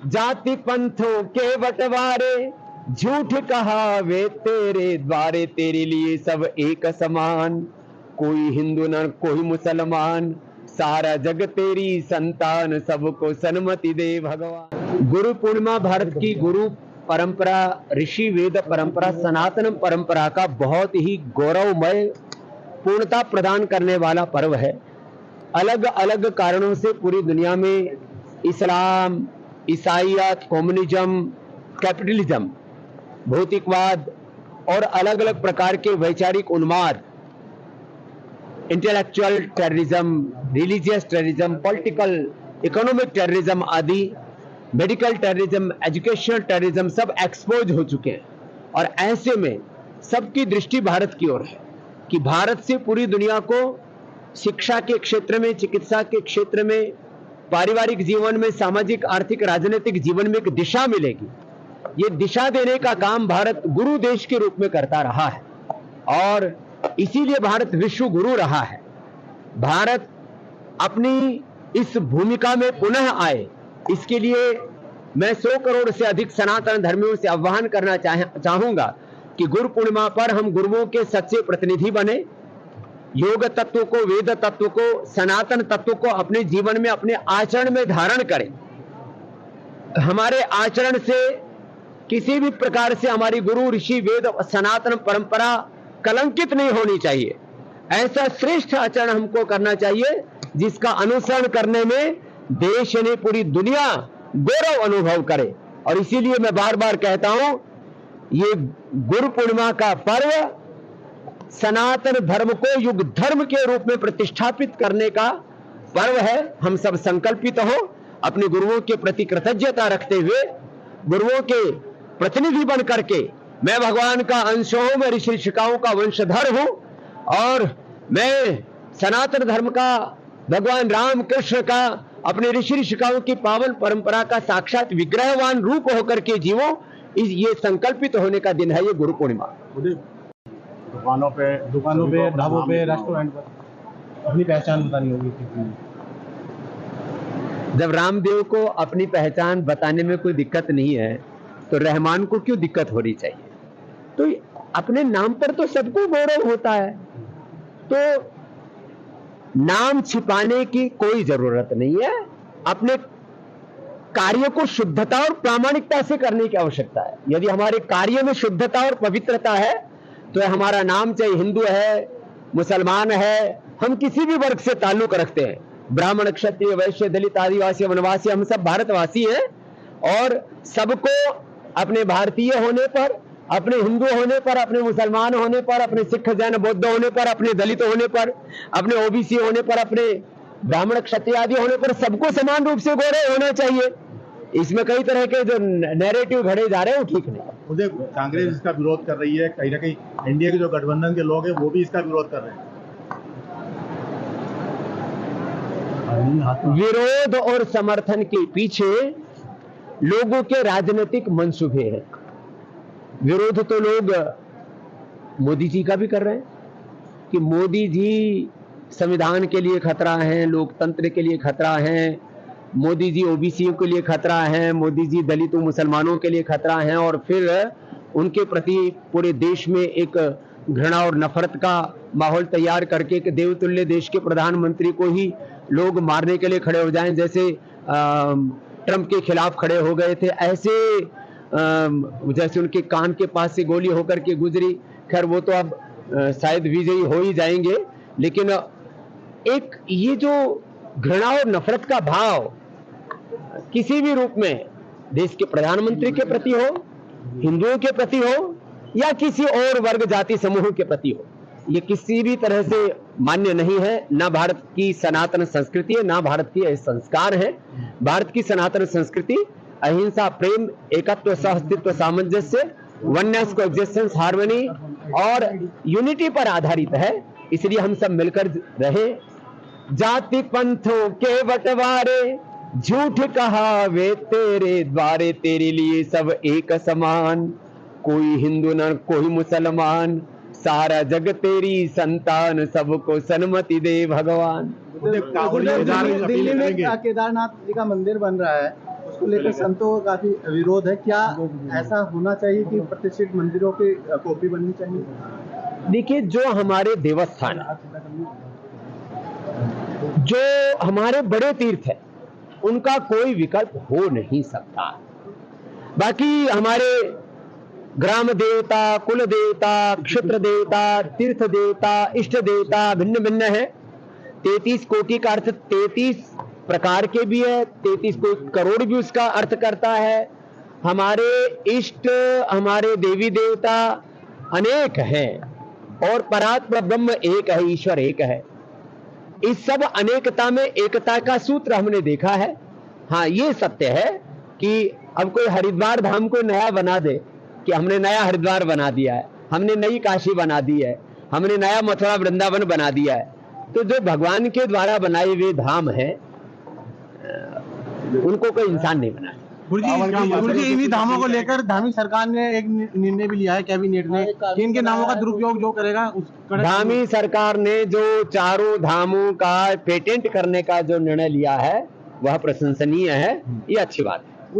जाति पंथों के बंटवारे, झूठ कहावे तेरे द्वारे, तेरे लिए सब एक समान, कोई हिंदू न कोई मुसलमान, सारा जग तेरी संतान, सबको सन्मति दे भगवान। गुरु पूर्णिमा भारत की गुरु परंपरा, ऋषि वेद परंपरा, सनातन परंपरा का बहुत ही गौरवमय, पूर्णता प्रदान करने वाला पर्व है। अलग अलग कारणों से पूरी दुनिया में इस्लाम, ईसाईयत, कम्युनिज्म, कैपिटलिज्म, भौतिकवाद और अलग अलग प्रकार के वैचारिक उन्माद, intellectual terrorism, religious terrorism, political economic terrorism आदि, मेडिकल टेररिज्म, एजुकेशनल टेररिज्म सब एक्सपोज हो चुके हैं। और ऐसे में सबकी दृष्टि भारत की ओर है कि भारत से पूरी दुनिया को शिक्षा के क्षेत्र में, चिकित्सा के क्षेत्र में, पारिवारिक जीवन में, सामाजिक, आर्थिक, राजनीतिक जीवन में एक दिशा मिलेगी। ये दिशा देने का काम भारत गुरु देश के रूप में करता रहा है और इसीलिए भारत विश्व गुरु रहा है। भारत अपनी इस भूमिका में पुनः आए, इसके लिए मैं 100 करोड़ से अधिक सनातन धर्मियों से आह्वान करना चाहूंगा कि गुरु पूर्णिमा पर हम गुरुओं के सच्चे प्रतिनिधि बने, योग तत्व को, वेद तत्व को, सनातन तत्व को अपने जीवन में, अपने आचरण में धारण करें। हमारे आचरण से किसी भी प्रकार से हमारी गुरु, ऋषि, वेद और सनातन परंपरा कलंकित नहीं होनी चाहिए। ऐसा श्रेष्ठ आचरण हमको करना चाहिए जिसका अनुसरण करने में देश ने, पूरी दुनिया गौरव अनुभव करे। और इसीलिए मैं बार बार कहता हूं, ये गुरु पूर्णिमा का पर्व सनातन धर्म को युग धर्म के रूप में प्रतिष्ठापित करने का पर्व है। हम सब संकल्पित हो, अपने गुरुओं के प्रति कृतज्ञता रखते हुए, गुरुओं के प्रतिनिधि बन करके, मैं भगवान का अंश हूं, मैं ऋषि ऋषिकाओं का वंशधर हूं और मैं सनातन धर्म का, भगवान राम कृष्ण का, अपने ऋषि ऋषिकाओं की पावन परंपरा का साक्षात विग्रहवान रूप होकर के जीवो। ये संकल्पित होने का दिन है ये गुरु पूर्णिमा। दुकानों पे, ढाबों पे, रेस्टोरेंट पर अपनी पहचान बतानी होगी। जब रामदेव को अपनी पहचान बताने में कोई दिक्कत नहीं है तो रहमान को क्यों दिक्कत होनी चाहिए? तो अपने नाम पर तो सबको गौरव होता है, तो नाम छिपाने की कोई जरूरत नहीं है। अपने कार्य को शुद्धता और प्रामाणिकता से करने की आवश्यकता है। यदि हमारे कार्य में शुद्धता और पवित्रता है तो हमारा नाम चाहे हिंदू है, मुसलमान है, हम किसी भी वर्ग से ताल्लुक रखते हैं, ब्राह्मण, क्षत्रिय, वैश्य, दलित, आदिवासी, वनवासी, हम सब भारतवासी हैं और सबको अपने भारतीय होने पर, अपने हिंदू होने पर, अपने मुसलमान होने पर, अपने सिख, जैन, बौद्ध होने पर, अपने दलित होने पर, अपने ओबीसी होने पर, अपने ब्राह्मण, क्षत्रिय आदि होने पर सबको समान रूप से गौरव होना चाहिए। इसमें कई तरह के जो नैरेटिव घड़े जा रहे हैं वो ठीक नहीं। मुझे कांग्रेस इसका विरोध कर रही है, कहीं ना कहीं इंडिया के जो गठबंधन के लोग हैं वो भी इसका विरोध कर रहे हैं। विरोध और समर्थन के पीछे लोगों के राजनीतिक मंसूबे हैं। विरोध तो लोग मोदी जी का भी कर रहे हैं कि मोदी जी संविधान के लिए खतरा हैं, लोकतंत्र के लिए खतरा हैं, मोदी जी ओबीसी के लिए खतरा है, मोदी जी दलितों, मुसलमानों के लिए खतरा हैं, और फिर उनके प्रति पूरे देश में एक घृणा और नफरत का माहौल तैयार करके कि देवतुल्य देश के प्रधानमंत्री को ही लोग मारने के लिए खड़े हो जाएं, जैसे ट्रंप के खिलाफ खड़े हो गए थे, ऐसे जैसे उनके कान के पास से गोली होकर के गुजरी। खैर वो तो अब शायद विजयी हो ही जाएंगे, लेकिन एक ये जो घृणा और नफरत का भाव किसी भी रूप में देश के प्रधानमंत्री के प्रति हो, हिंदुओं के प्रति हो या किसी और वर्ग जाति समूह के प्रति हो, ये किसी भी तरह से मान्य नहीं है। ना भारत की सनातन संस्कृति है, ना भारत की संस्कार है। भारत की सनातन संस्कृति अहिंसा, प्रेम, एकत्व, सहअस्तित्व, सामंजस्य, वननेस, कोएग्जिस्टेंस, हार्मनी और यूनिटी पर आधारित है। इसलिए हम सब मिलकर रहे। जाति पंथों के बंटवारे, झूठ कहावे तेरे द्वारे, तेरे लिए सब एक समान, कोई हिंदू न कोई मुसलमान, सारा जग तेरी संतान, सबको सन्मति दे भगवान। दिल्ली में केदारनाथ जी का मंदिर बन रहा है, उसको लेकर संतों का काफी विरोध है। क्या ऐसा होना चाहिए कि प्रतिष्ठित मंदिरों की कॉपी बननी चाहिए? देखिए, जो हमारे देवस्थान, जो हमारे बड़े तीर्थ है, उनका कोई विकल्प हो नहीं सकता। बाकी हमारे ग्राम देवता, कुल देवता, क्षेत्र देवता, तीर्थ देवता, इष्ट देवता भिन्न भिन्न है। 33 कोटि का अर्थ 33 प्रकार के भी है, 33 करोड़ भी उसका अर्थ करता है। हमारे इष्ट, हमारे देवी देवता अनेक हैं और परात्पर ब्रह्म एक है, ईश्वर एक है। इस सब अनेकता में एकता का सूत्र हमने देखा है। हाँ, ये सत्य है कि अब कोई हरिद्वार धाम को नया बना दे कि हमने नया हरिद्वार बना दिया है, हमने नई काशी बना दी है, हमने नया मथुरा वृंदावन बना दिया है, तो जो भगवान के द्वारा बनाए हुए धाम है उनको कोई इंसान नहीं बनाया। गुरुजी, इन्हीं धामों को लेकर धामी सरकार ने एक निर्णय भी लिया है कैबिनेट ने कि इनके नामों का दुरुपयोग जो करेगा धामी सरकार ने जो चारों धामों का पेटेंट करने का जो निर्णय लिया है वह प्रशंसनीय है, ये अच्छी बात है।